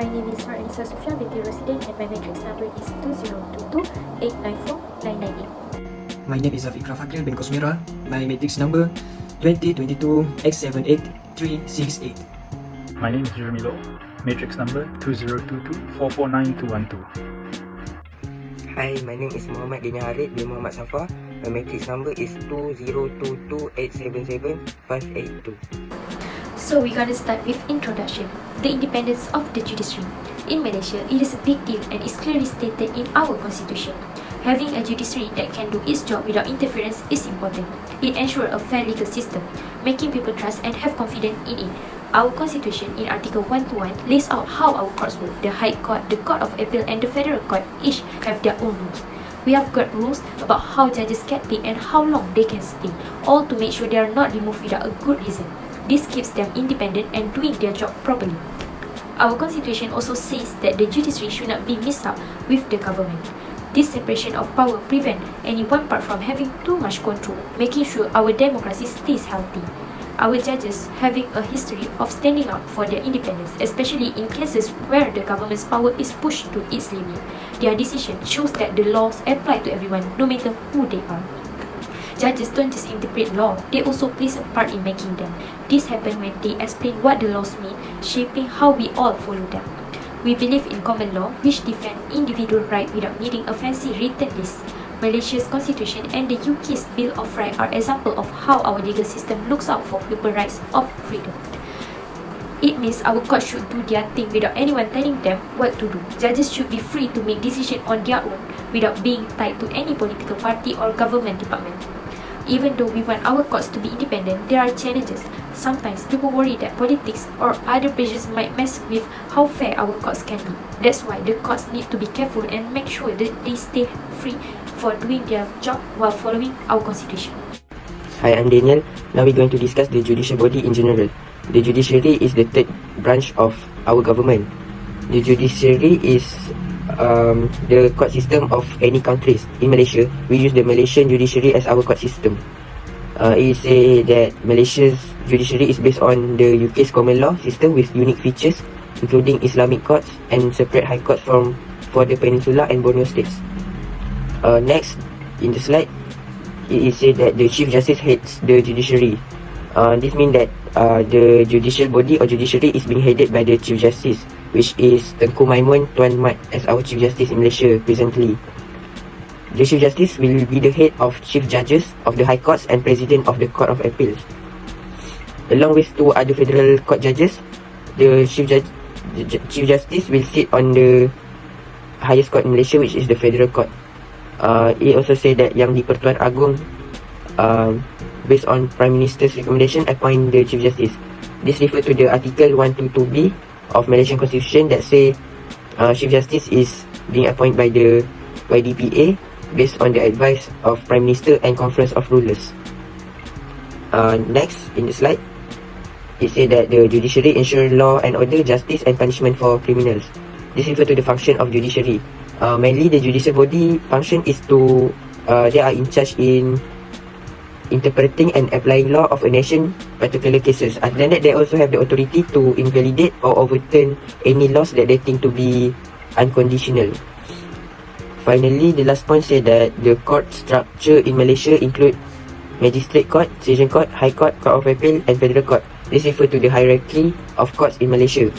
My name is Aneesa Sufiya, BINTI ROSIDIN, and my matrix number is 2022-894-998. My name is FAQREEL bin KOSMERA. My matrix number 2022-X78368. My name is Jeremy Low, matrix number 2022-449212. Hi, my name is Muhammad bin HARITH bin Muhammad SAFAR. My matrix number is 2022-877-582. So we're gonna start with introduction. The independence of the judiciary. In Malaysia, it is a big deal and is clearly stated in our constitution. Having a judiciary that can do its job without interference is important. It ensures a fair legal system, making people trust and have confidence in it. Our constitution in Article 121 lays out how our courts work. The High Court, the Court of Appeal and the Federal Court each have their own rules. We have got rules about how judges get paid and how long they can stay, all to make sure they are not removed without a good reason. This keeps them independent and doing their job properly. Our constitution also says that the judiciary should not be mixed up with the government. This separation of power prevents any one part from having too much control, making sure our democracy stays healthy. Our judges having a history of standing up for their independence, especially in cases where the government's power is pushed to its limit. Their decision shows that the laws apply to everyone, no matter who they are. Judges don't just interpret law, they also play a part in making them. This happens when they explain what the laws mean, shaping how we all follow them. We believe in common law, which defends individual rights without needing a fancy written list. Malaysia's constitution and the UK's Bill of Rights are examples of how our legal system looks out for people's rights of freedom. It means our courts should do their thing without anyone telling them what to do. Judges should be free to make decisions on their own without being tied to any political party or government department. Even though we want our courts to be independent, there are challenges. Sometimes people worry that politics or other pressures might mess with how fair our courts can be. That's why the courts need to be careful and make sure that they stay free for doing their job while following our constitution. Hi, I'm Daniel. Now we're going to discuss the judicial body in general. The judiciary is the third branch of our government. The judiciary is the court system of any countries. In Malaysia, we use the Malaysian judiciary as our court system. It say that Malaysia's judiciary is based on the UK's common law system with unique features, including Islamic courts and separate high courts for the Peninsula and Borneo states. Next, in the slide, it is said that the Chief Justice heads the judiciary. This means that the judicial body or judiciary is being headed by the Chief Justice, which is Tengku Maimun Tuan Mat as our Chief Justice in Malaysia presently. The Chief Justice will be the head of Chief Judges of the High Courts and President of the Court of Appeals. Along with two other Federal Court judges, the Chief Justice will sit on the highest court in Malaysia, which is the Federal Court. It also said that Yang di-Pertuan Agong, based on Prime Minister's recommendation, appoint the Chief Justice. This refers to the Article 122B of Malaysian Constitution that say Chief Justice is being appointed by the YDPA based on the advice of Prime Minister and Conference of Rulers. Next, in the slide, it says that the judiciary ensures law and order, justice and punishment for criminals. This refers to the function of judiciary. Mainly, the judicial body function is to they are in charge in interpreting and applying law of a nation, particular cases. Other than that, they also have the authority to invalidate or overturn any laws that they think to be unconditional. Finally, the last point says that the court structure in Malaysia include Magistrate Court, Session Court, High Court, Court of Appeal and Federal Court. This refers to the hierarchy of courts in Malaysia.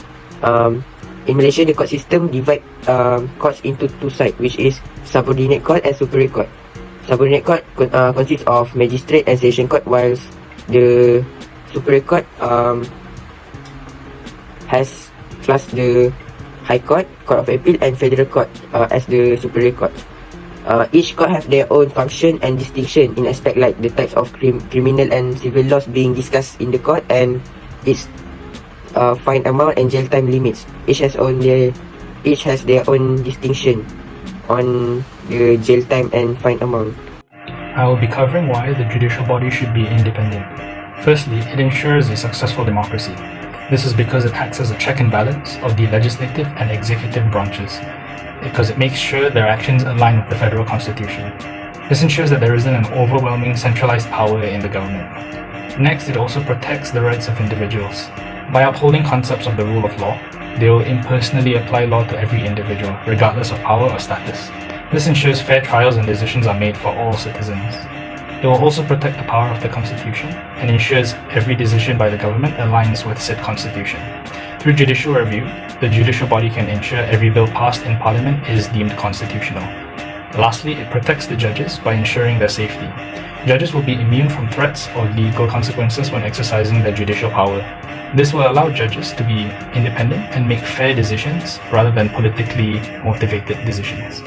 In Malaysia, the court system divide courts into two sides, which is subordinate court and superior court. Subordinate court consists of magistrate and session court, whilst the superior court has classed the High Court, Court of Appeal and Federal Court as the superior court. Each court have their own function and distinction in aspect like the types of criminal and civil laws being discussed in the court and its fine amount and jail time limits. Each has their own distinction on the jail time and fine amount. I will be covering why the judicial body should be independent. Firstly, it ensures a successful democracy. This is because it acts as a check and balance of the legislative and executive branches, because it makes sure their actions align with the Federal Constitution. This ensures that there isn't an overwhelming centralized power in the government. Next, it also protects the rights of individuals. By upholding concepts of the rule of law, They will impersonally apply law to every individual, regardless of power or status. This ensures fair trials and decisions are made for all citizens. It will also protect the power of the Constitution and ensures every decision by the government aligns with said Constitution. Through judicial review, the judicial body can ensure every bill passed in Parliament is deemed constitutional. Lastly, it protects the judges by ensuring their safety. Judges will be immune from threats or legal consequences when exercising their judicial power. This will allow judges to be independent and make fair decisions rather than politically motivated decisions.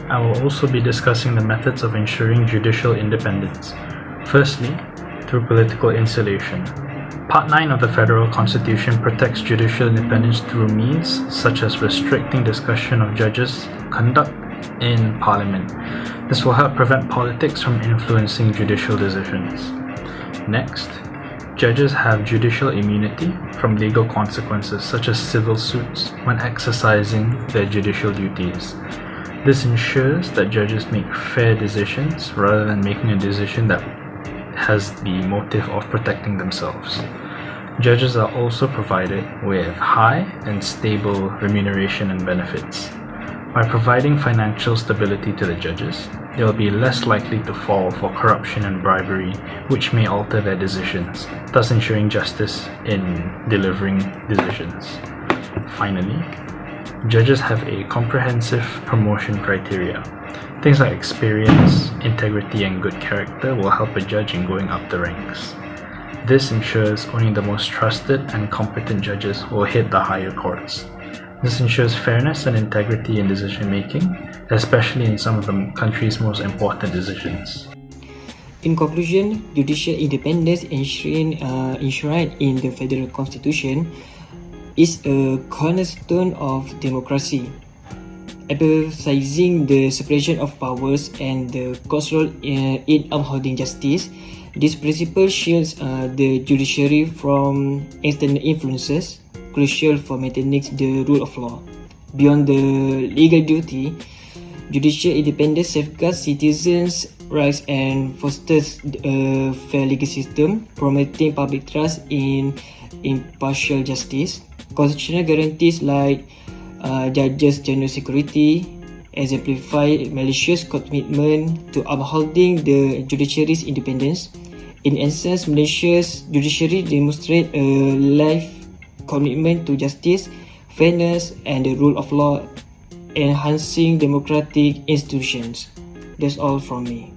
I will also be discussing the methods of ensuring judicial independence. Firstly, through political insulation. Part 9 of the Federal Constitution protects judicial independence through means such as restricting discussion of judges' conduct in Parliament. This will help prevent politics from influencing judicial decisions. Next, judges have judicial immunity from legal consequences such as civil suits when exercising their judicial duties. This ensures that judges make fair decisions rather than making a decision that has the motive of protecting themselves. Judges are also provided with high and stable remuneration and benefits. By providing financial stability to the judges, they will be less likely to fall for corruption and bribery, which may alter their decisions, thus ensuring justice in delivering decisions. Finally, judges have a comprehensive promotion criteria. Things like experience, integrity, and good character will help a judge in going up the ranks. This ensures only the most trusted and competent judges will hit the higher courts. This ensures fairness and integrity in decision making, especially in some of the country's most important decisions. In conclusion, judicial independence enshrined in the Federal Constitution is a cornerstone of democracy, emphasizing the separation of powers and the court's role in upholding justice. This principle shields the judiciary from external influences, crucial for maintaining the rule of law. Beyond the legal duty, judicial independence safeguards citizens' rights and fosters a fair legal system, promoting public trust in impartial justice. Constitutional guarantees like judges' general security exemplify Malaysia's commitment to upholding the judiciary's independence. In essence, Malaysia's judiciary demonstrates a life commitment to justice, fairness, and the rule of law, enhancing democratic institutions. That's all from me.